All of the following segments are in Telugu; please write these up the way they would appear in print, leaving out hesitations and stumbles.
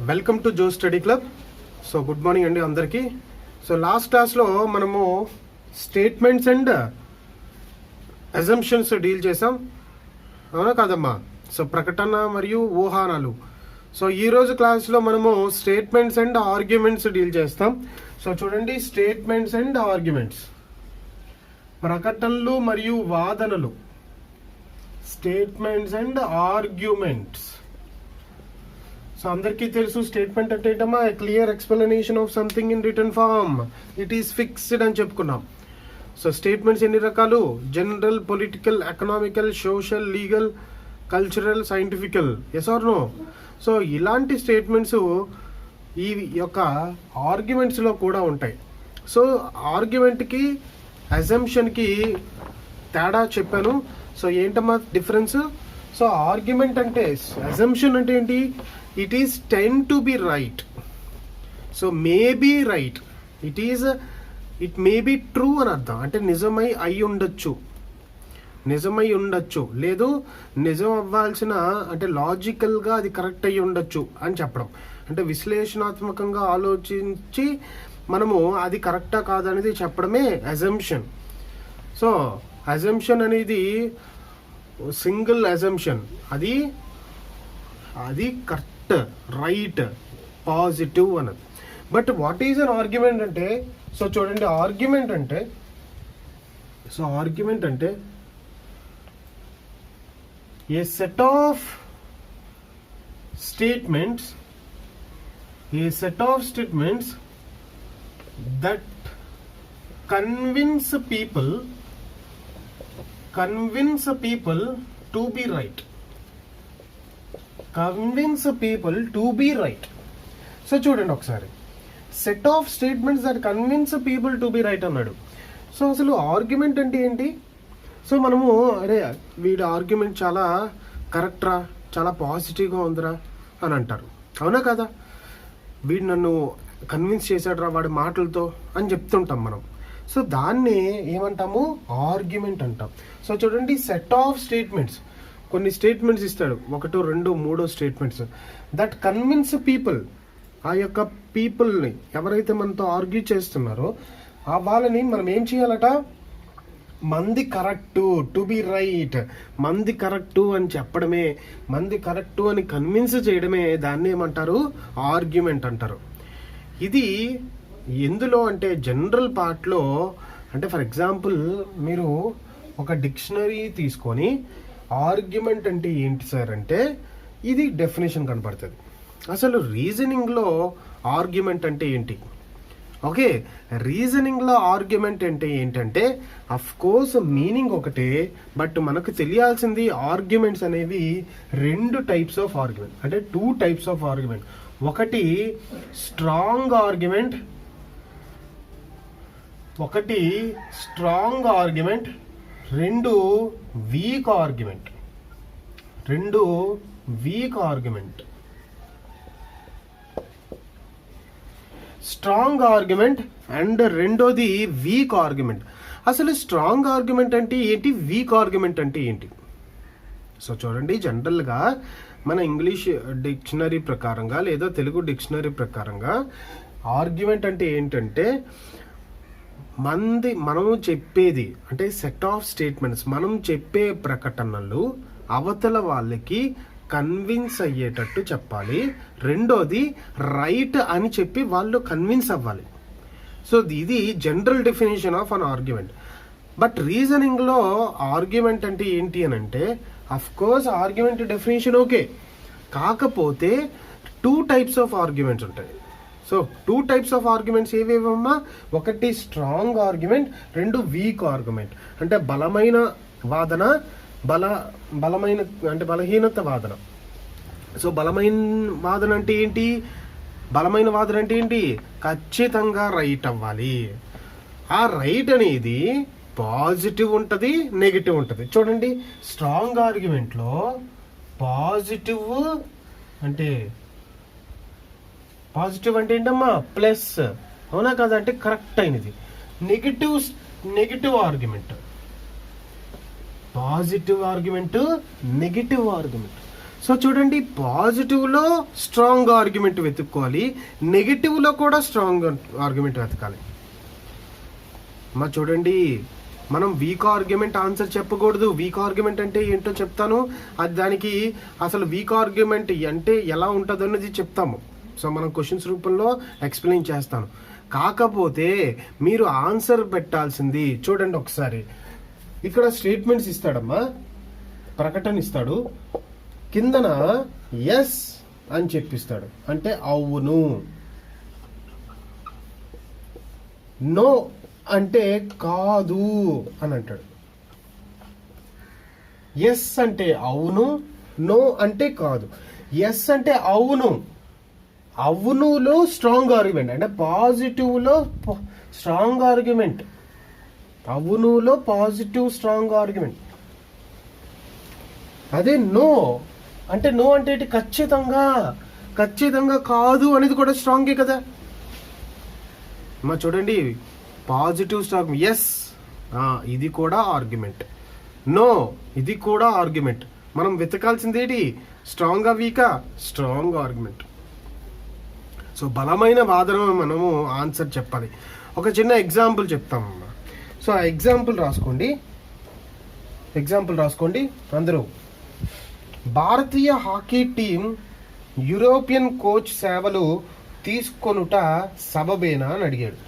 వెల్కమ్ టు జో study club. So good morning అండి అందరికీ. సో లాస్ట్ క్లాస్లో మనము స్టేట్మెంట్స్ అండ్ అజంప్షన్స్ డీల్ చేసాం, అవునా కాదమ్మా? సో ప్రకటన మరియు ఊహానాలు. సో ఈరోజు క్లాస్లో మనము స్టేట్మెంట్స్ అండ్ ఆర్గ్యుమెంట్స్ డీల్ చేస్తాం. సో చూడండి, స్టేట్మెంట్స్ అండ్ ఆర్గ్యుమెంట్స్, ప్రకటనలు మరియు వాదనలు. Statements and arguments. సో అందరికీ తెలుసు స్టేట్మెంట్ అంటే ఏంటమ్మా? Clear explanation of something in written form. It is fixed అని చెప్పుకున్నాం. సో స్టేట్మెంట్స్ ఎన్ని రకాలు? General, political, economical, social, legal, cultural, scientifical. Yes or no? So ఇలాంటి స్టేట్మెంట్స్ ఈ యొక్క ఆర్గ్యుమెంట్స్లో కూడా ఉంటాయి. సో ఆర్గ్యుమెంట్కి అజంప్షన్కి తేడా చెప్పాను. సో ఏంటమ్మా డిఫరెన్స్? సో ఆర్గ్యుమెంట్ అంటే, అజంప్షన్ అంటే ఏంటి? It is tend to be right. So may be right, it may be true అని అర్థం. అంటే నిజమై ఉండొచ్చు, లేదు నిజం అవ్వాల్సిన, అంటే లాజికల్గా అది కరెక్ట్ అయ్యి ఉండొచ్చు అని చెప్పడం. అంటే విశ్లేషణాత్మకంగా ఆలోచించి మనము అది కరెక్టా కాదనేది చెప్పడమే అజంప్షన్. సో అజంప్షన్ అనేది సింగిల్ అజంప్షన్, అది కరెక్ట్, రైట్, పాజిటివ్ అన్నది. But what is an argument అంటే, సో చూడండి, ఆర్గ్యుమెంట్ అంటే a set of statements that convince people to be right. So చూడండి ఒకసారి, set of statements that convince people to be right అన్నాడు. సో అసలు ఆర్గ్యుమెంట్ అంటే ఏంటి? సో మనము అరే వీడి ఆర్గ్యుమెంట్ చాలా కరెక్ట్రా, చాలా పాజిటివ్గా ఉందిరా అని అంటారు, అవునా కదా? వీడు నన్ను కన్విన్స్ చేశాడురా వాడి మాటలతో అని చెప్తుంటాం మనం. సో దాన్ని ఏమంటాము? ఆర్గ్యుమెంట్ అంటాం. సో చూడండి, సెట్ ఆఫ్ స్టేట్మెంట్స్, కొన్ని స్టేట్మెంట్స్ ఇస్తాడు, 1, 2, 3 స్టేట్మెంట్స్ దట్ కన్విన్స్ పీపుల్. ఆ యొక్క పీపుల్ని ఎవరైతే మనతో ఆర్గ్యూ చేస్తున్నారో ఆ వాళ్ళని మనం ఏం చేయాలట? మంది కరెక్టు, టు బి రైట్, మంది కరెక్టు అని చెప్పడమే, మంది కరెక్టు అని కన్విన్స్ చేయడమే, దాన్ని ఏమంటారు? ఆర్గ్యుమెంట్ అంటారు. ఇది ఎందులో అంటే జనరల్ పార్ట్లో. అంటే ఫర్ ఎగ్జాంపుల్ మీరు ఒక డిక్షనరీ తీసుకొని ఆర్గ్యుమెంట్ అంటే ఏంటి సార్ అంటే ఇది డెఫినేషన్ కనపడుతుంది. అసలు రీజనింగ్లో ఆర్గ్యుమెంట్ అంటే ఏంటి? ఓకే, రీజనింగ్లో ఆర్గ్యుమెంట్ అంటే ఏంటంటే అఫ్ కోర్స్ మీనింగ్ ఒకటే, బట్ మనకు తెలియాల్సింది ఆర్గ్యుమెంట్స్ అనేవి 2 టైప్స్ ఆఫ్ ఆర్గ్యుమెంట్, అంటే 2 టైప్స్ ఆఫ్ ఆర్గ్యుమెంట్. ఒకటి స్ట్రాంగ్ ఆర్గ్యుమెంట్, రెండు week argument. Strong argument and రెండోది వీక్ ఆర్గ్యుమెంట్. అసలు స్ట్రాంగ్ ఆర్గ్యుమెంట్ అంటే ఏంటి, వీక్ ఆర్గ్యుమెంట్ అంటే ఏంటి? సో చూడండి, జనరల్గా మన ఇంగ్లీష్ డిక్షనరీ ప్రకారంగా లేదా తెలుగు డిక్షనరీ ప్రకారంగా ఆర్గ్యుమెంట్ అంటే ఏంటంటే మనము చెప్పేది, అంటే సెట్ ఆఫ్ స్టేట్మెంట్స్, మనం చెప్పే ప్రకటనలు అవతల వాళ్ళకి కన్విన్స్ అయ్యేటట్టు చెప్పాలి. రెండోది రైట్ అని చెప్పి వాళ్ళు కన్విన్స్ అవ్వాలి. సో ఇది general definition of an argument. But రీజనింగ్లో ఆర్గ్యుమెంట్ అంటే ఏంటి అని అంటే, of course argument definition okay, కాకపోతే 2 టైప్స్ ఆఫ్ ఆర్గ్యుమెంట్స్ ఉంటాయి. సో 2 టైప్స్ ఆఫ్ ఆర్గ్యుమెంట్స్ ఏవేవమ్మా? ఒకటి స్ట్రాంగ్ ఆర్గ్యుమెంట్, 2 వీక్ ఆర్గ్యుమెంట్. అంటే బలమైన వాదన, బలమైన అంటే బలహీనత వాదన. సో బలమైన వాదన అంటే ఏంటి? ఖచ్చితంగా రైట్ అవ్వాలి. ఆ రైట్ అనేది పాజిటివ్ ఉంటుంది, నెగిటివ్ ఉంటుంది. చూడండి, స్ట్రాంగ్ ఆర్గ్యుమెంట్లో పాజిటివ్ అంటే ఏంటమ్మా? ప్లస్, అవునా కదా? అంటే కరెక్ట్ అయినది. Negative argument, positive argument, negative argument. So చూడండి, పాజిటివ్లో స్ట్రాంగ్ ఆర్గ్యుమెంట్ వెతుక్కోవాలి, నెగిటివ్లో కూడా స్ట్రాంగ్ ఆర్గ్యుమెంట్ వెతకాలి. మా చూడండి, మనం వీక్ ఆర్గ్యుమెంట్ ఆన్సర్ చెప్పకూడదు. వీక్ ఆర్గ్యుమెంట్ అంటే ఏంటో చెప్తాను, అది దానికి అసలు వీక్ ఆర్గ్యుమెంట్ అంటే ఎలా ఉంటుంది అన్నది చెప్తాము. సో మనం క్వశ్చన్స్ రూపంలో ఎక్స్ప్లెయిన్ చేస్తాను. కాకపోతే మీరు ఆన్సర్ పెట్టాల్సింది చూడండి ఒకసారి. ఇక్కడ స్టేట్మెంట్స్ ఇస్తాడమ్మా, ప్రకటన ఇస్తాడు, కిందన ఎస్ అని చెప్పిస్తాడు, అంటే అవును. నో అంటే కాదు అని అంటాడు. ఎస్ అంటే అవును, నో అంటే కాదు. ఎస్ అంటే అవును, అవునులో స్ట్రాంగ్ ఆర్గ్యుమెంట్, అంటే పాజిటివ్లో స్ట్రాంగ్ ఆర్గ్యుమెంట్, అవునులో పాజిటివ్ స్ట్రాంగ్ ఆర్గ్యుమెంట్. అదే నో అంటే, నో అంటే ఖచ్చితంగా కాదు అనేది కూడా స్ట్రాంగే కదా. మా చూడండి, పాజిటివ్ స్ట్రాంగ్, ఎస్ ఇది కూడా ఆర్గ్యుమెంట్, నో ఇది కూడా ఆర్గ్యుమెంట్. మనం వెతకాల్సింది ఏంటి, స్ట్రాంగ్ వీకా, స్ట్రాంగ్ ఆర్గ్యుమెంట్. సో బలమైన వాదన మనము ఆన్సర్ చెప్పాలి. ఒక చిన్న ఎగ్జాంపుల్ చెప్తామమ్మా. సో ఆ ఎగ్జాంపుల్ రాసుకోండి అందరూ. భారతీయ హాకీ టీం యూరోపియన్ కోచ్ సేవలు తీసుకొనుట సబబేనా అని అడిగాడు.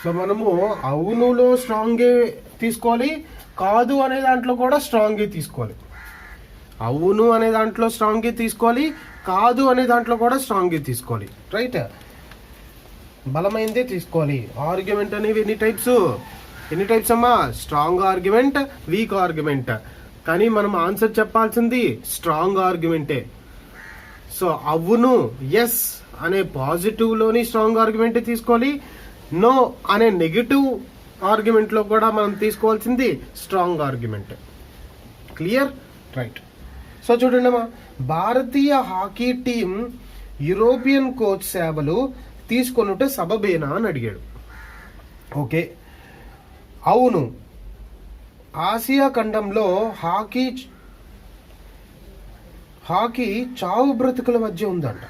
సో మనము అవునులో స్ట్రాంగే తీసుకోవాలి, కాదు అనే దాంట్లో కూడా స్ట్రాంగే తీసుకోవాలి. అవును అనే దాంట్లో స్ట్రాంగే తీసుకోవాలి, కాదు అనే దాంట్లో కూడా స్ట్రాంగే తీసుకోవాలి. రైట్, బలమైనదే తీసుకోవాలి. ఆర్గ్యుమెంట్ అనేవి ఎన్ని టైప్స్ అమ్మా? Strong argument, week argument. కానీ మనం ఆన్సర్ చెప్పాల్సింది స్ట్రాంగ్ ఆర్గ్యుమెంటే. సో అవును, ఎస్ అనే పాజిటివ్లోని స్ట్రాంగ్ ఆర్గ్యుమెంటే తీసుకోవాలి, నో అనే నెగిటివ్ ఆర్గ్యుమెంట్లో కూడా మనం తీసుకోవాల్సింది strong argument. Clear? Right. So చూడండి అమ్మా, భారతీయ హాకీ టీం యూరోపియన్ కోచ్ సేవలు తీసుకొనుట సబబేనా అని అడిగాడు. ఓకే, అవును, ఆసియా ఖండంలో హాకీ చావు బ్రతుకుల మధ్య ఉందంట.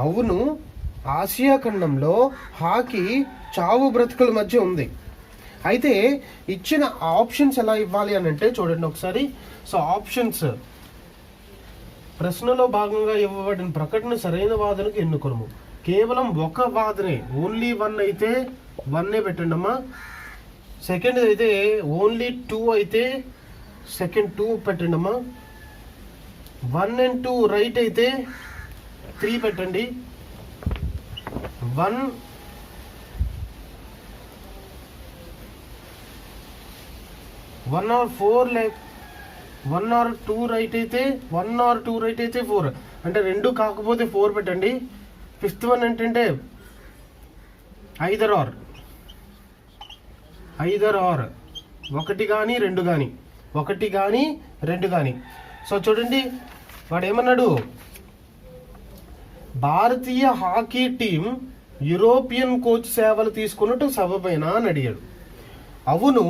అవును, ఆసియా ఖండంలో హాకీ చావు బ్రతుకుల మధ్య ఉంది. అయితే ఇచ్చిన ఆప్షన్స్ ఎలా ఇవ్వాలి అని అంటే చూడండి ఒకసారి. సో ఆప్షన్స్, ప్రశ్నలో భాగంగా ఇవ్వబడిన ప్రకటన సరైన వాదనకు ఎన్నుకొనము. కేవలం ఒక వాదనే, ఓన్లీ వన్ అయితే వన్నే పెట్టండి అమ్మా. సెకండ్ అయితే ఓన్లీ టూ అయితే సెకండ్ టూ పెట్టండి అమ్మా. 1 and 2 రైట్ అయితే 3 పెట్టండి. 1 or 4 1 or 2 రైట్ అయితే 1 or 2 రైట్ అయితే 4, అంటే 2 కాకపోతే 4 పెట్టండి. 5th వన్ ఏంటంటే ఐదర్ ఆర్, ఒకటి కానీ రెండు కానీ. సో చూడండి వాడు ఏమన్నాడు, భారతీయ హాకీ టీం యూరోపియన్ కోచ్ సేవలు తీసుకున్నట్టు సబబైన అని అడిగాడు. అవును,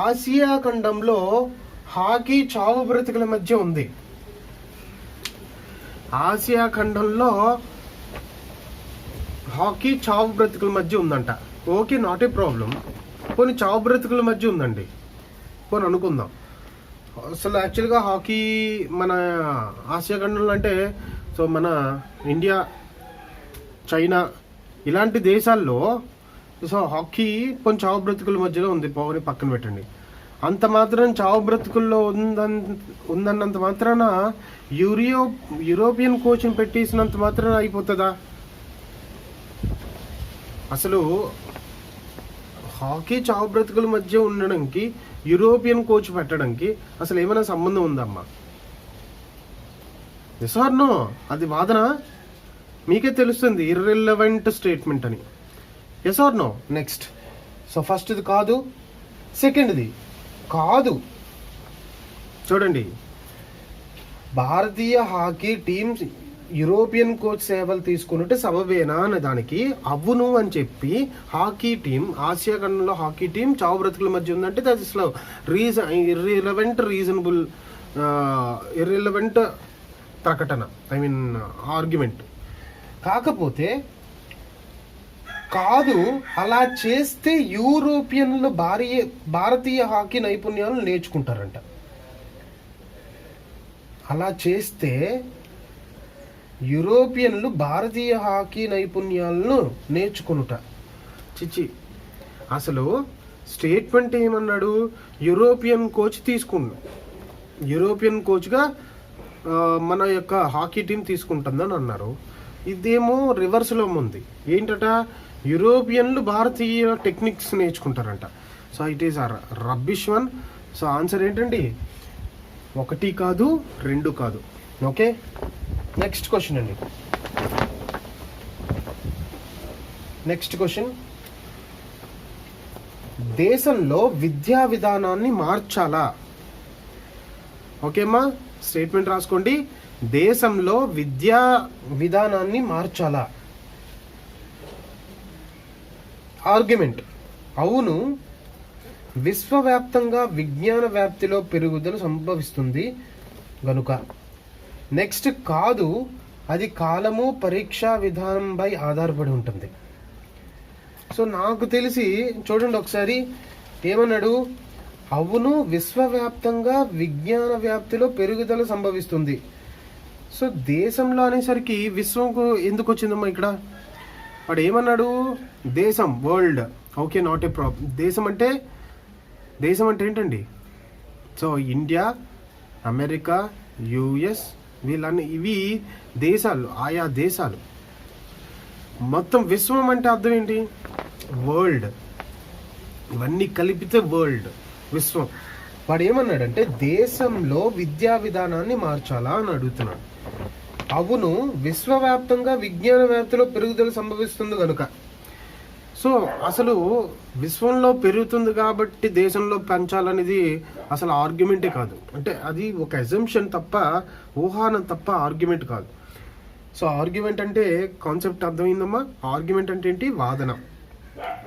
ఆసియా ఖండంలో హాకీ చావు బ్రతుకుల మధ్య ఉంది. ఆసియా ఖండంలో హాకీ చావు బ్రతుకుల మధ్య ఉందంట. Okay, not a problem. కొన్ని చావు బ్రతుకుల మధ్య ఉందండి, కొన్ని అనుకుందాం. అసలు యాక్చువల్గా హాకీ మన ఆసియా ఖండంలో అంటే సో మన ఇండియా, చైనా ఇలాంటి దేశాల్లో సో హాకీ కొన్ని చావు బ్రతుకుల మధ్యలో ఉంది, పోని పక్కన పెట్టండి. అంత మాత్రం చావు బ్రతుకుల్లో ఉందన్నంత మాత్రాన యూరోపియన్ కోచ్ని పెట్టేసినంత మాత్రాన అయిపోతుందా? అసలు హాకీ చావు బ్రతుకుల మధ్య ఉండడానికి యూరోపియన్ కోచ్ పెట్టడానికి అసలు ఏమైనా సంబంధం ఉందమ్మా? Yes or no? అది వాదన, మీకే తెలుస్తుంది ఇర్రెలవెంట్ స్టేట్మెంట్ అని. Yes or no? Next. So ఫస్ట్ది కాదు, సెకండ్ది కాదు. చూడండి, భారతీయ హాకీ టీమ్ యూరోపియన్ కోచ్ సేవలు తీసుకున్నట్టు సబబేనా అనే దానికి అవును అని చెప్పి హాకీ టీం, ఆసియా ఖండంలో హాకీ టీం చావు బ్రతుకుల మధ్య ఉందంటే దట్ ఇస్ ఇర్రిలవెంట్ ప్రకటన, ఐ మీన్ ఆర్గ్యుమెంట్. కాకపోతే కాదు, అలా చేస్తే యూరోపియన్లు భారతీయ హాకీ నైపుణ్యాలను నేర్చుకుంటారంట. అలా చేస్తే యూరోపియన్లు భారతీయ హాకీ నైపుణ్యాలను నేర్చుకునుట. చిచి, అసలు స్టేట్మెంట్ ఏమన్నాడు? యూరోపియన్ కోచ్ యూరోపియన్ కోచ్గా మన యొక్క హాకీ టీం తీసుకుంటుందని అన్నారు. ఇదేమో రివర్స్లో ఉంది. ఏంటట? యూరోపియన్లు భారతీయ టెక్నిక్స్ నేర్చుకుంటారంట. So it is rubbish one. So answer ఏంటండి? 1 కాదు 2 కాదు. ఓకే, నెక్స్ట్ క్వశ్చన్ అండి. నెక్స్ట్ క్వశ్చన్, దేశంలో విద్యా విధానాన్ని మార్చాలా? ఓకేమ్మా, స్టేట్మెంట్ రాసుకోండి. దేశంలో విద్యా విధానాన్ని మార్చాలా? ఆర్గ్యుమెంట్: అవును, విశ్వవ్యాప్తంగా విజ్ఞాన వ్యాప్తిలో పెరుగుదల సంభవిస్తుంది గనుక. నెక్స్ట్, కాదు, అది కాలము పరీక్షా విధానంపై ఆధారపడి ఉంటుంది. సో నాకు తెలిసి చూడండి ఒకసారి, ఏమన్నాడు? అవును, విశ్వవ్యాప్తంగా విజ్ఞాన వ్యాప్తిలో పెరుగుదల సంభవిస్తుంది. సో దేశంలో అనేసరికి విశ్వంకు ఎందుకు వచ్చిందమ్మా ఇక్కడ? వాడు ఏమన్నాడు? దేశం, world. Okay, not a problem. దేశం అంటే ఏంటండి? సో ఇండియా, అమెరికా, యుఎస్, ఇవి దేశాలు, ఆయా దేశాలు. మొత్తం విశ్వం అంటే అర్థం ఏంటి? వరల్డ్. ఇవన్నీ కలిపితే వరల్డ్, విశ్వం. వాడు ఏమన్నాడంటే దేశంలో విద్యా విధానాన్ని మార్చాలా అని అడుగుతున్నాడు. అవును, విశ్వవ్యాప్తంగా విజ్ఞాన వ్యాప్తిలో పెరుగుదల సంభవిస్తుంది కనుక. సో అసలు విశ్వంలో పెరుగుతుంది కాబట్టి దేశంలో పెంచాలనేది అసలు ఆర్గ్యుమెంటే కాదు. అంటే అది ఒక అజంప్షన్ తప్ప, ఊహానం తప్ప ఆర్గ్యుమెంట్ కాదు. సో ఆర్గ్యుమెంట్ అంటే కాన్సెప్ట్ అర్థమైందమ్మా? ఆర్గ్యుమెంట్ అంటే ఏంటి? వాదన.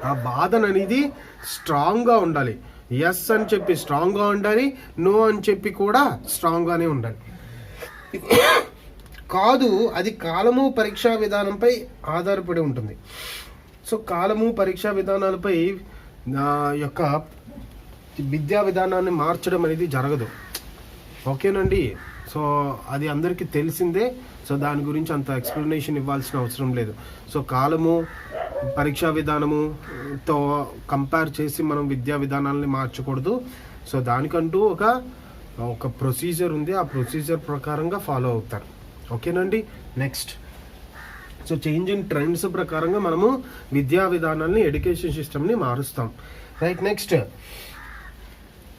ఆ వాదన అనేది స్ట్రాంగ్గా ఉండాలి. ఎస్ అని చెప్పి స్ట్రాంగ్గా ఉండాలి, నో అని చెప్పి కూడా స్ట్రాంగ్గానే ఉండాలి. కాదు, అది కాలము పరీక్షా విధానంపై ఆధారపడి ఉంటుంది. సో కాలము పరీక్షా విధానాలపై యొక్క విద్యా విధానాన్ని మార్చడం అనేది జరగదు. ఓకేనండి? సో అది అందరికీ తెలిసిందే. సో దాని గురించి అంత ఎక్స్ప్లెనేషన్ ఇవ్వాల్సిన అవసరం లేదు. సో కాలము పరీక్షా విధానముతో కంపేర్ చేసి మనం విద్యా విధానాలని మార్చకూడదు. సో దానికంటూ ఒక ప్రొసీజర్ ఉంది. ఆ ప్రొసీజర్ ప్రకారంగా ఫాలో అవుతారు. ఓకేనండి? నెక్స్ట్, సో చేంజింగ్ ట్రెండ్స్ ప్రకారంగా మనము విద్యా విధానాన్ని, ఎడ్యుకేషన్ సిస్టమ్ని మారుస్తాం. Right, next.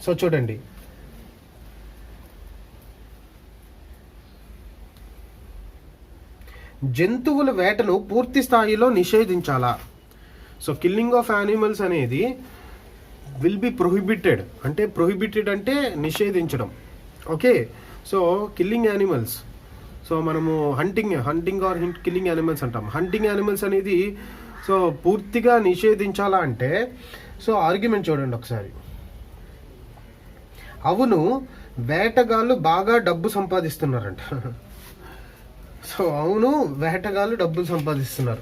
సో చూడండి, జంతువుల వేటను పూర్తి స్థాయిలో నిషేధించాలా? సో కిల్లింగ్ ఆఫ్ యానిమల్స్ అనేది విల్ బి ప్రొహిబిటెడ్. అంటే ప్రొహిబిటెడ్ అంటే నిషేధించడం. Okay, so killing animals, so మనము హంటింగ్ ఆర్ కిల్లింగ్ యానిమల్స్ అంటాం. హంటింగ్ యానిమల్స్ అనేది సో పూర్తిగా నిషేధించాలా అంటే, సో ఆర్గ్యుమెంట్ చూడండి ఒకసారి. అవును, వేటగాళ్ళు బాగా డబ్బు సంపాదిస్తున్నారంట. సో అవును, వేటగాళ్ళు డబ్బులు సంపాదిస్తున్నారు.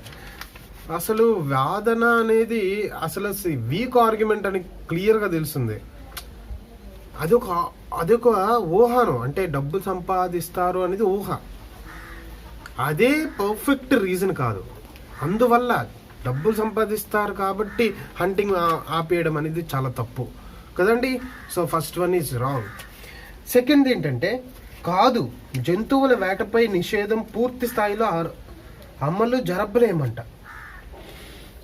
అసలు వాదన అనేది అసలు వీక్ ఆర్గ్యుమెంట్ అని క్లియర్గా తెలుస్తుంది. అదొక ఊహను, అంటే డబ్బులు సంపాదిస్తారు అనేది ఊహ. అదే పర్ఫెక్ట్ రీజన్ కాదు. అందువల్ల డబ్బులు సంపాదిస్తారు కాబట్టి హంటింగ్ ఆపేయడం అనేది చాలా తప్పు కదండి. So first one is wrong. Second ఏంటంటే, కాదు, జంతువుల వేటపై నిషేధం పూర్తి స్థాయిలో అమలు జరపలేమంట.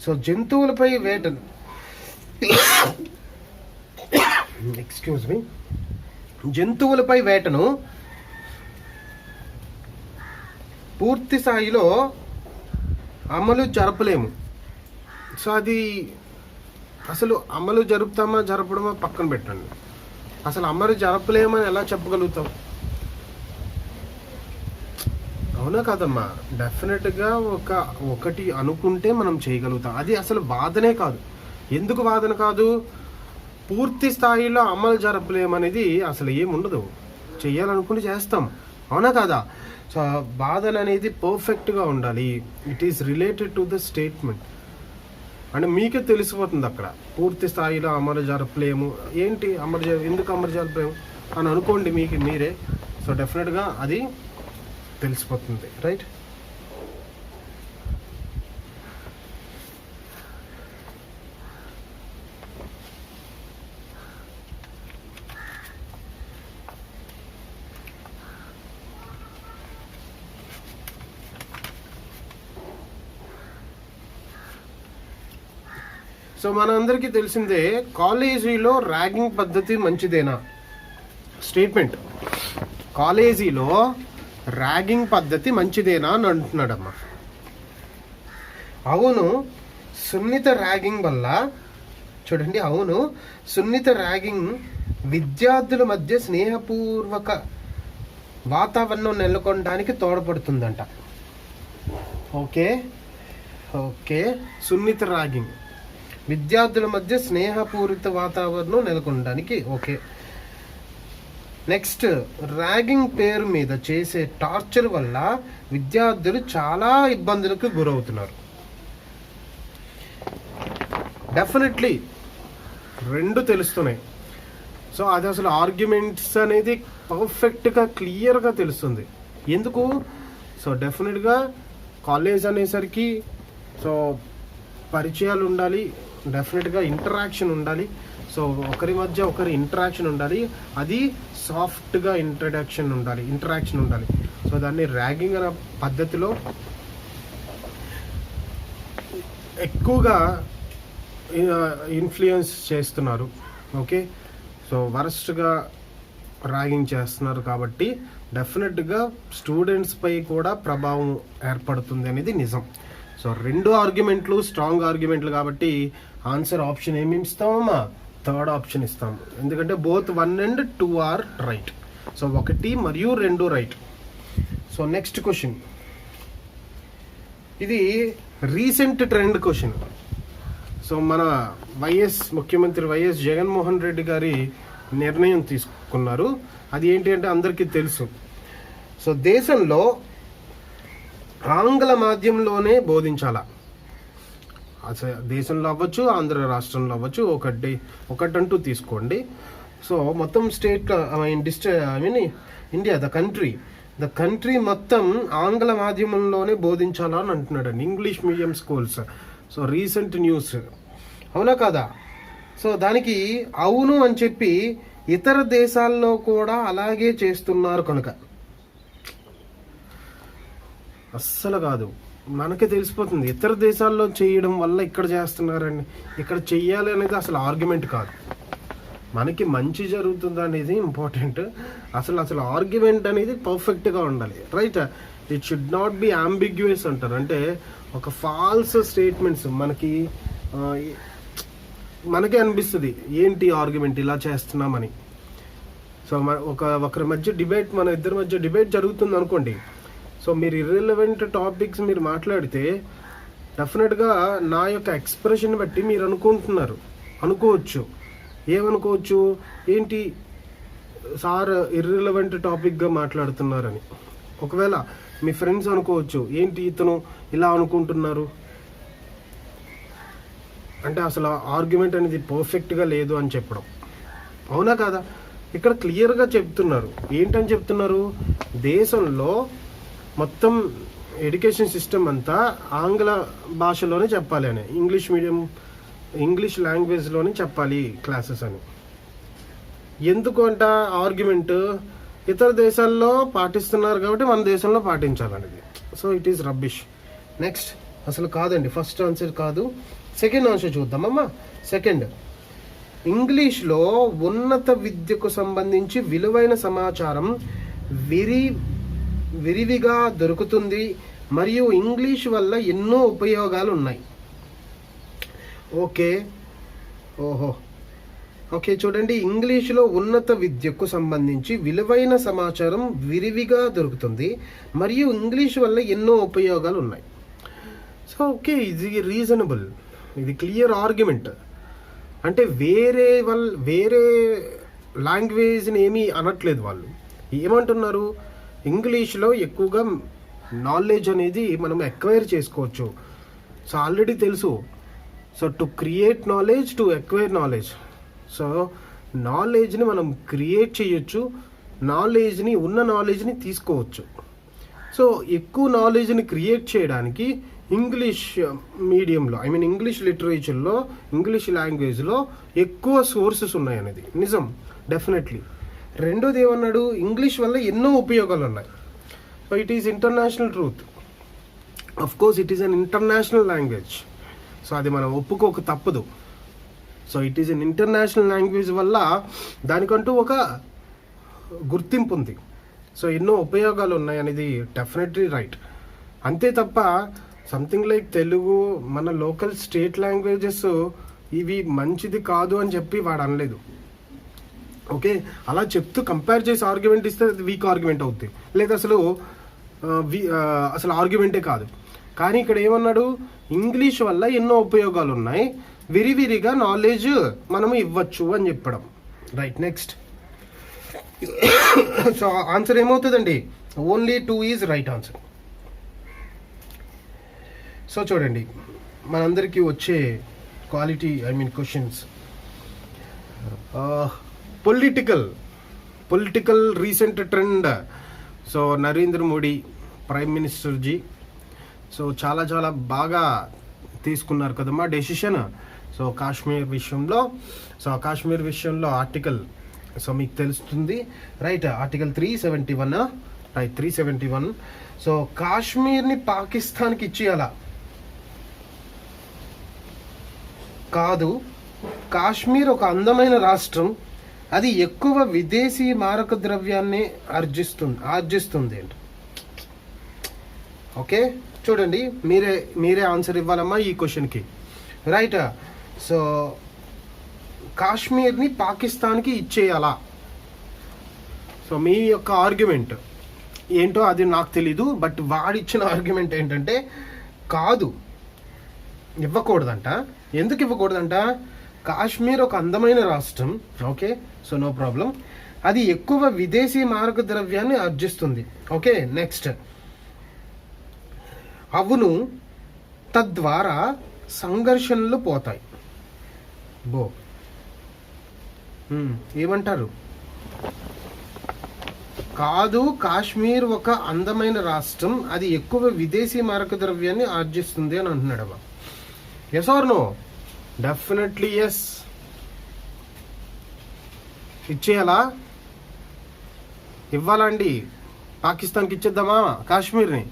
సో జంతువులపై వేటను జంతువులపై వేటను పూర్తి స్థాయిలో అమలు జరపలేము. సో అది అసలు అమలు జరపడమా పక్కన పెట్టండి. అసలు అమలు జరపలేమని ఎలా చెప్పగలుగుతాం? అవునా కదమ్మా? డెఫినెట్గా ఒకటి అనుకుంటే మనం చేయగలుగుతాం. అది అసలు వాదనే కాదు. ఎందుకు వాదన కాదు? పూర్తి స్థాయిలో అమలు జరపలేమనేది అసలు ఏముండదు. చెయ్యాలనుకుంటే చేస్తాం. అవునా కదా? సో వాదన అనేది పర్ఫెక్ట్గా ఉండాలి. It is related to the statement. అంటే మీకే తెలిసిపోతుంది అక్కడ పూర్తి స్థాయిలో అమలు జరపలేము. ఏంటి ఎందుకు అమలు జరపలేము అని అనుకోండి మీరే. సో డెఫినెట్గా అది తెలిసిపోతుంది, రైట్? సో మనందరికీ తెలిసిందే, కాలేజీలో ర్యాగింగ్ పద్ధతి మంచిదేనా? స్టేట్మెంట్, కాలేజీలో ర్యాగింగ్ పద్ధతి మంచిదేనా అని అంటున్నాడమ్మా. అవును, సున్నిత ర్యాగింగ్ వల్ల చూడండి, అవును సున్నిత ర్యాగింగ్ విద్యార్థుల మధ్య స్నేహపూర్వక వాతావరణం నెలకొనడానికి తోడ్పడుతుందంట. ఓకే, సున్నిత ర్యాగింగ్ విద్యార్థుల మధ్య స్నేహపూరిత వాతావరణం నెలకొనడానికి. ఓకే, నెక్స్ట్, ర్యాగింగ్ పేరు మీద చేసే టార్చర్ వల్ల విద్యార్థులు చాలా ఇబ్బందులకు గురవుతున్నారు. డెఫినెట్లీ రెండు తెలుస్తున్నాయి. సో అది అసలు ఆర్గ్యుమెంట్స్ అనేది పర్ఫెక్ట్గా క్లియర్గా తెలుస్తుంది. ఎందుకు? సో డెఫినెట్గా కాలేజ్ అనేసరికి సో పరిచయాలు ఉండాలి, డెఫినెట్గా ఇంటరాక్షన్ ఉండాలి. సో ఒకరి మధ్య ఒకరి ఇంటరాక్షన్ ఉండాలి. అది సాఫ్ట్గా ఇంటరాక్షన్ ఉండాలి. సో దాన్ని ర్యాగింగ్ అనే పద్ధతిలో ఎక్కువగా ఇన్ఫ్లుయెన్స్ చేస్తున్నారు. ఓకే, సో వరస్ట్గా ర్యాగింగ్ చేస్తున్నారు కాబట్టి డెఫినెట్గా స్టూడెంట్స్ పై కూడా ప్రభావం ఏర్పడుతుంది అనేది నిజం. సో రెండు ఆర్గ్యుమెంట్లు స్ట్రాంగ్ ఆర్గ్యుమెంట్లు కాబట్టి ఆన్సర్ ఆప్షన్ ఏమి ఇస్తామమ్మా? థర్డ్ ఆప్షన్ ఇస్తాము. ఎందుకంటే both 1 and 2 are right. So 1 మరియు 2 రైట్. సో నెక్స్ట్ క్వశ్చన్, ఇది రీసెంట్ ట్రెండ్ క్వశ్చన్. సో మన ముఖ్యమంత్రి వైఎస్ జగన్మోహన్ రెడ్డి గారి నిర్ణయం తీసుకున్నారు. అది ఏంటి అంటే అందరికీ తెలుసు. సో దేశంలో ఆంగ్ల మాధ్యమంలోనే బోధించాలా? దేశంలో అవ్వచ్చు, ఆంధ్ర రాష్ట్రంలో అవ్వచ్చు, ఒకటంటూ తీసుకోండి. సో మొత్తం స్టేట్ ఇండియా ద కంట్రీ మొత్తం ఆంగ్ల మాధ్యమంలోనే బోధించాలా అని అంటున్నాడండి, English medium schools. So recent news, అవునా కదా? సో దానికి అవును అని చెప్పి ఇతర దేశాల్లో కూడా అలాగే చేస్తున్నారు కనుక అస్సలు కాదు, మనకే తెలిసిపోతుంది. ఇతర దేశాల్లో చేయడం వల్ల ఇక్కడ చేస్తున్నారండి, ఇక్కడ చెయ్యాలి అనేది అసలు ఆర్గ్యుమెంట్ కాదు. మనకి మంచి జరుగుతుంది అనేది ఇంపార్టెంట్. అసలు ఆర్గ్యుమెంట్ అనేది పర్ఫెక్ట్గా ఉండాలి, right? It should not be ambiguous అంటారు. అంటే ఒక ఫాల్స్ స్టేట్మెంట్స్ మనకే అనిపిస్తుంది, ఏంటి ఆర్గ్యుమెంట్ ఇలా చేస్తున్నామని. సో ఒకరి మధ్య డిబేట్, మన ఇద్దరి మధ్య డిబేట్ జరుగుతుంది అనుకోండి. సో మీరు ఇర్రెలవెంట్ టాపిక్స్ మీరు మాట్లాడితే డెఫినెట్గా నా యొక్క ఎక్స్ప్రెషన్ బట్టి మీరు అనుకోవచ్చు. ఏమనుకోవచ్చు? ఏంటి సార్ ఇర్రెలవెంట్ టాపిక్గా మాట్లాడుతున్నారని. ఒకవేళ మీ ఫ్రెండ్స్ అనుకోవచ్చు, ఏంటి ఇతను ఇలా అనుకుంటున్నారు అంటే అసలు ఆర్గ్యుమెంట్ అనేది పర్ఫెక్ట్గా లేదు అని చెప్పడం. అవునా కాదా? ఇక్కడ క్లియర్గా చెప్తున్నారు. ఏంటని చెప్తున్నారు? దేశంలో మొత్తం ఎడ్యుకేషన్ సిస్టమ్ అంతా ఆంగ్ల భాషలోనే చెప్పాలి అని, ఇంగ్లీష్ లాంగ్వేజ్లోనే చెప్పాలి క్లాసెస్ అని. ఎందుకు అంట ఆర్గ్యుమెంట్? ఇతర దేశాల్లో పాటిస్తున్నారు కాబట్టి మన దేశంలో పాటించాలనేది. So it is rubbish. Next, అసలు కాదండి, ఫస్ట్ ఆన్సర్ కాదు, సెకండ్ ఆన్సర్ చూద్దామమ్మా. సెకండ్, ఇంగ్లీష్లో ఉన్నత విద్యకు సంబంధించి విలువైన సమాచారం విరివిగా దొరుకుతుంది మరియు ఇంగ్లీష్ వల్ల ఎన్నో ఉపయోగాలు ఉన్నాయి. ఓకే, ఓకే చూడండి, ఇంగ్లీష్లో ఉన్నత విద్యకు సంబంధించి విలువైన సమాచారం విరివిగా దొరుకుతుంది మరియు ఇంగ్లీష్ వల్ల ఎన్నో ఉపయోగాలు ఉన్నాయి. సో ఓకే, ఇది రీజనబుల్, ఇది క్లియర్ ఆర్గ్యుమెంట్. అంటే వేరే లాంగ్వేజ్ని ఏమీ అనట్లేదు వాళ్ళు. ఏమంటున్నారు, ఇంగ్లీష్లో ఎక్కువగా నాలెడ్జ్ అనేది మనం ఎక్వైర్ చేసుకోవచ్చు. సో ఆల్రెడీ తెలుసు. So to create knowledge, to acquire knowledge. So నాలెడ్జ్ని మనం క్రియేట్ చేయొచ్చు, ఉన్న నాలెడ్జ్ని తీసుకోవచ్చు. సో ఎక్కువ నాలెడ్జ్ని క్రియేట్ చేయడానికి ఇంగ్లీష్ మీడియంలో, ఇంగ్లీష్ లిటరేచర్లో, ఇంగ్లీష్ లాంగ్వేజ్లో ఎక్కువ సోర్సెస్ ఉన్నాయనేది నిజం, డెఫినెట్లీ. రెండోది ఏమన్నాడు, ఇంగ్లీష్ వల్ల ఎన్నో ఉపయోగాలు ఉన్నాయి. So it is international truth. Of course it is an international language. So అది మనం ఒప్పుకోక తప్పదు. So it is an international language వల్ల దానికంటూ ఒక గుర్తింపు ఉంది. సో ఎన్నో ఉపయోగాలు ఉన్నాయి అనేది డెఫినెట్లీ రైట్. అంతే తప్ప సంథింగ్ లైక్ తెలుగు, మన లోకల్ స్టేట్ లాంగ్వేజెస్ ఇవి మంచిది కాదు అని చెప్పి వాడు అనలేదు. ఓకే, అలా చెప్తూ కంపేర్ చేసి ఆర్గ్యుమెంట్ ఇస్తే అది వీక్ ఆర్గ్యుమెంట్ అవుతుంది, లేదా అసలు ఆర్గ్యుమెంటే కాదు. కానీ ఇక్కడ ఏమన్నాడు, ఇంగ్లీష్ వల్ల ఎన్నో ఉపయోగాలు ఉన్నాయి, విరివిరిగా నాలెడ్జ్ మనము ఇవ్వచ్చు అని చెప్పడం. Right, next. సో ఆన్సర్ ఏమవుతుందండి, only 2 is right answer. So చూడండి, మనందరికీ వచ్చే quality questions. Political recent trend. So Narendra Modi prime minister ji so చాలా బాగా తీసుకున్నారు కదమ్మా డెసిషన్. సో కాశ్మీర్ విషయంలో ఆర్టికల్ సో మీకు తెలుస్తుంది, రైట్? Article 371, right, 371. సో కాశ్మీర్ని పాకిస్తాన్కి ఇచ్చేయాలా? కాదు, కాశ్మీర్ ఒక అందమైన రాష్ట్రం, అది ఎక్కువ విదేశీ మారక ద్రవ్యాన్ని ఆర్జిస్తుంది అంట. ఓకే చూడండి, మీరే ఆన్సర్ ఇవ్వాలమ్మా ఈ క్వశ్చన్కి, రైట్? సో కాశ్మీర్ని పాకిస్తాన్కి ఇచ్చేయాలా? సో మీ యొక్క ఆర్గ్యుమెంట్ ఏంటో అది నాకు తెలీదు, బట్ వాడిచ్చిన ఆర్గ్యుమెంట్ ఏంటంటే కాదు, ఇవ్వకూడదంట. ఎందుకు ఇవ్వకూడదంట? కాశ్మీర్ ఒక అందమైన రాష్ట్రం, ఓకే, సో నో ప్రాబ్లం, అది ఎక్కువ విదేశీ మారక ద్రవ్యాన్ని ఆర్జిస్తుంది. Okay, next. అవును, తద్వారా సంఘర్షణలు పోతాయి. ఏమంటారు? కాదు, కాశ్మీర్ ఒక అందమైన రాష్ట్రం, అది ఎక్కువ విదేశీ మారక ద్రవ్యాన్ని ఆర్జిస్తుంది అని అంటున్నాడమ్మా. Yes or no? Definitely yes. ఇచ్చేయాలా? ఇవ్వాలండి? పాకిస్తాన్కి ఇచ్చేద్దామా కాశ్మీర్ని?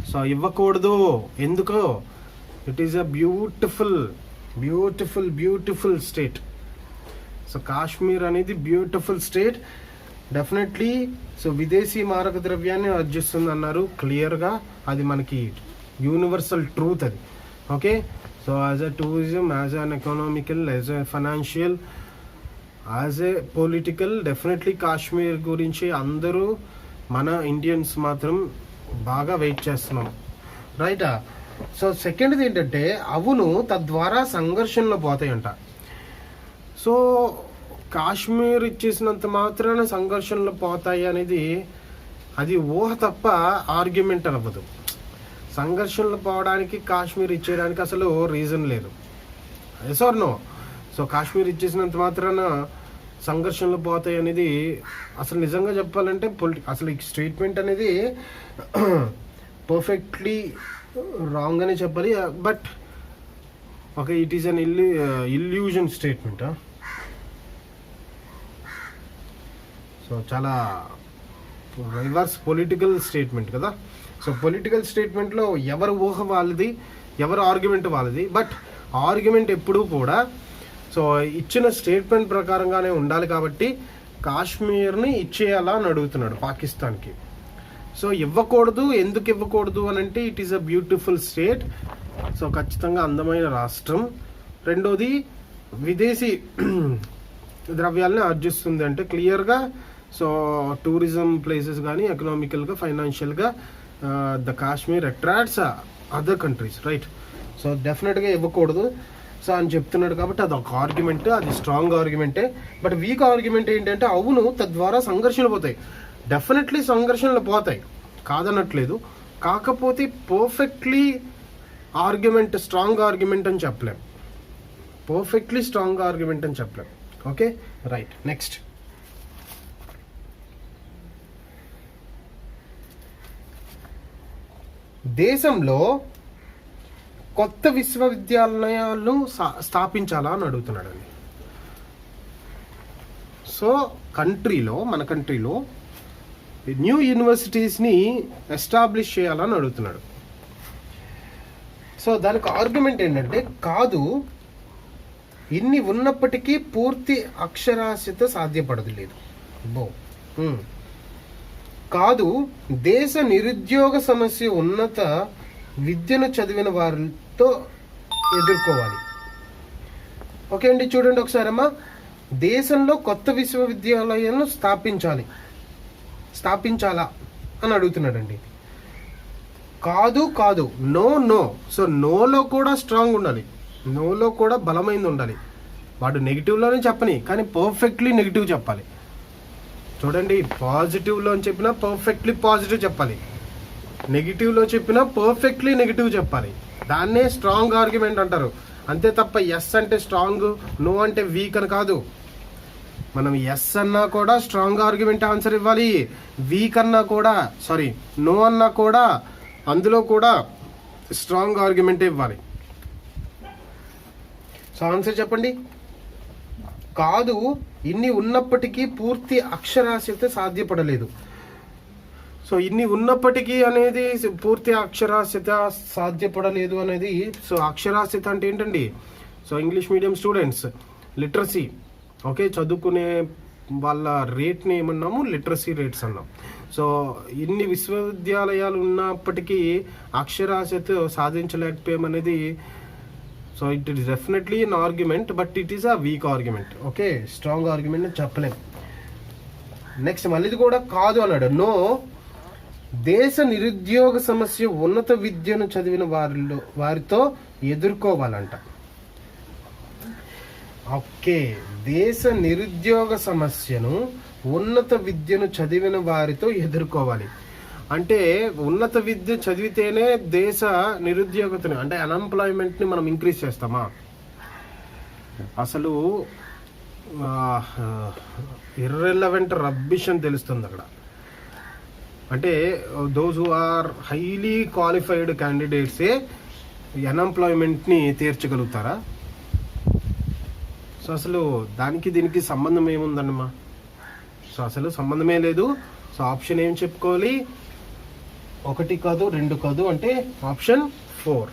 సో ఇవ్వకూడదు. ఎందుకో? It is a beautiful state. So Kashmir అనేది బ్యూటిఫుల్ స్టేట్, డెఫినెట్లీ. సో విదేశీ మారక ద్రవ్యాన్ని ఆర్జిస్తుంది అన్నారు క్లియర్గా, అది మనకి యూనివర్సల్ ట్రూత్ అది. Okay, so as a tourism, as an economical, as a financial, as a political, definitely Kashmir గురించి అందరూ మన ఇండియన్స్ మాత్రం బాగా వెయిట్ చేస్తున్నాం, రైటా? సో సెకండ్ది ఏంటంటే, అవును, తద్వారా సంఘర్షణలు పోతాయంట. సో కాశ్మీర్ ఇచ్చేసినంత మాత్రాన సంఘర్షణలు పోతాయి అనేది అది ఊహ తప్ప ఆర్గ్యుమెంట్ అవ్వదు. సంఘర్షణలు పోవడానికి కాశ్మీర్ ఇచ్చేయడానికి అసలు రీజన్ లేదు. Yes or no? So Kashmir ఇచ్చేసినంత మాత్రాన సంఘర్షణలు పోతాయి అనేది అసలు నిజంగా చెప్పాలంటే అసలు ఈ స్టేట్మెంట్ అనేది పర్ఫెక్ట్లీ రాంగ్ అని చెప్పాలి. But okay, it is an illusion statement. So చాలా రివర్స్ పొలిటికల్ స్టేట్మెంట్ కదా. సో పొలిటికల్ స్టేట్మెంట్లో ఎవరు ఊహ వాళ్ళది, ఎవరు ఆర్గ్యుమెంట్ వాళ్ళది. బట్ ఆర్గ్యుమెంట్ ఎప్పుడూ కూడా సో ఇచ్చిన స్టేట్మెంట్ ప్రకారంగానే ఉండాలి. కాబట్టి కాశ్మీర్ని ఇచ్చేయాలా అని అడుగుతున్నాడు పాకిస్తాన్కి. సో ఇవ్వకూడదు. ఎందుకు ఇవ్వకూడదు అని అంటే, it is a beautiful state. So ఖచ్చితంగా అందమైన రాష్ట్రం. రెండోది, విదేశీ ద్రవ్యాలని ఆర్జిస్తుంది అంటే క్లియర్గా. సో టూరిజం ప్లేసెస్ కానీ ఎకనామికల్గా ఫైనాన్షియల్గా the Kashmir attracts other countries, right. So డెఫినెట్గా ఇవ్వకూడదు సో అని చెప్తున్నాడు కాబట్టి అది ఒక ఆర్గ్యుమెంట్, అది స్ట్రాంగ్ ఆర్గ్యుమెంటే. బట్ వీక్ ఆర్గ్యుమెంట్ ఏంటంటే అవును తద్వారా సంఘర్షణలు పోతాయి, డెఫినెట్లీ సంఘర్షణలు పోతాయి కాదనట్లేదు. కాకపోతే పర్ఫెక్ట్లీ ఆర్గ్యుమెంట్ స్ట్రాంగ్ ఆర్గ్యుమెంట్ అని చెప్పలేం, పర్ఫెక్ట్లీ స్ట్రాంగ్ ఆర్గ్యుమెంట్ అని చెప్పలేం. Okay right. నెక్స్ట్ దేశంలో కొత్త విశ్వవిద్యాలయాలు స్థాపించాలా అని అడుగుతున్నాడండి. సో మన కంట్రీలో న్యూ యూనివర్సిటీస్ని ఎస్టాబ్లిష్ చేయాలని అడుగుతున్నాడు. సో దానికి ఆర్గ్యుమెంట్ ఏంటంటే కాదు, ఇన్ని ఉన్నప్పటికీ పూర్తి అక్షరాస్యత సాధ్యపడదు లేదు. కాదు, దేశ నిరుద్యోగ సమస్య ఉన్నత విద్యను చదివిన వారితో ఎదుర్కోవాలి. ఓకే అండి, చూడండి ఒకసారి అమ్మా. దేశంలో కొత్త విశ్వవిద్యాలయాలను స్థాపించాలా అని అడుగుతున్నాడండి. కాదు, నో. సో నోలో కూడా స్ట్రాంగ్ ఉండాలి, నోలో కూడా బలమైంది ఉండాలి. వాడు నెగిటివ్లోనే చెప్పని కానీ పర్ఫెక్ట్లీ నెగిటివ్ చెప్పాలి. చూడండి, పాజిటివ్లో చెప్పినా పర్ఫెక్ట్లీ పాజిటివ్ చెప్పాలి, నెగిటివ్లో చెప్పినా పర్ఫెక్ట్లీ నెగిటివ్ చెప్పాలి. దాన్నే స్ట్రాంగ్ ఆర్గ్యుమెంట్ అంటారు. అంతే తప్ప ఎస్ అంటే స్ట్రాంగ్, నో అంటే వీక్ అని కాదు. మనం ఎస్ అన్నా కూడా స్ట్రాంగ్ ఆర్గ్యుమెంట్ ఆన్సర్ ఇవ్వాలి, వీక్ అన్నా కూడా నో అన్నా కూడా అందులో కూడా స్ట్రాంగ్ ఆర్గ్యుమెంట్ ఇవ్వాలి. సో ఆన్సర్ చెప్పండి. కాదు, ఇన్ని ఉన్నప్పటికీ పూర్తి అక్షరాస్యత సాధ్యపడలేదు. సో ఇన్ని ఉన్నప్పటికీ అనేది పూర్తి అక్షరాస్యత సాధ్యపడలేదు అనేది. సో అక్షరాస్యత అంటే ఏంటండి? So English medium students literacy, okay, చదువుకునే వాళ్ళ రేట్ని ఏమన్నాము? లిటరసీ రేట్స్ అన్నాం. సో ఇన్ని విశ్వవిద్యాలయాలు ఉన్నప్పటికీ అక్షరాస్యత సాధించలేకపోయామనేది. So it is definitely an argument, but it is a weak argument. Okay, strong argument అని చెప్పలేం. నెక్స్ట్ మళ్ళీ ఇది కూడా కాదు అన్నాడు. నో, దేశ నిరుద్యోగ సమస్య ఉన్నత విద్యను చదివిన వారితో ఎదుర్కోవాలంట. ఓకే, దేశ నిరుద్యోగ సమస్యను ఉన్నత విద్యను చదివిన వారితో ఎదుర్కోవాలి అంటే ఉన్నత విద్య చదివితేనే దేశ నిరుద్యోగతని అంటే అన్ఎంప్లాయ్మెంట్ని మనం ఇంక్రీజ్ చేస్తామా? అసలు ఇర్రెలవెంట్ రబ్బిష్ అని తెలుస్తుంది అక్కడ. అంటే those who are highly qualified క్యాండిడేట్సే అన్ఎంప్లాయ్మెంట్ని తీర్చగలుగుతారా? సో అసలు దానికి దీనికి సంబంధం ఏముందన్నమా? సో అసలు సంబంధమే లేదు. సో ఆప్షన్ ఏం చెప్పుకోవాలి? 1 కాదు 2 కాదు అంటే ఆప్షన్ 4.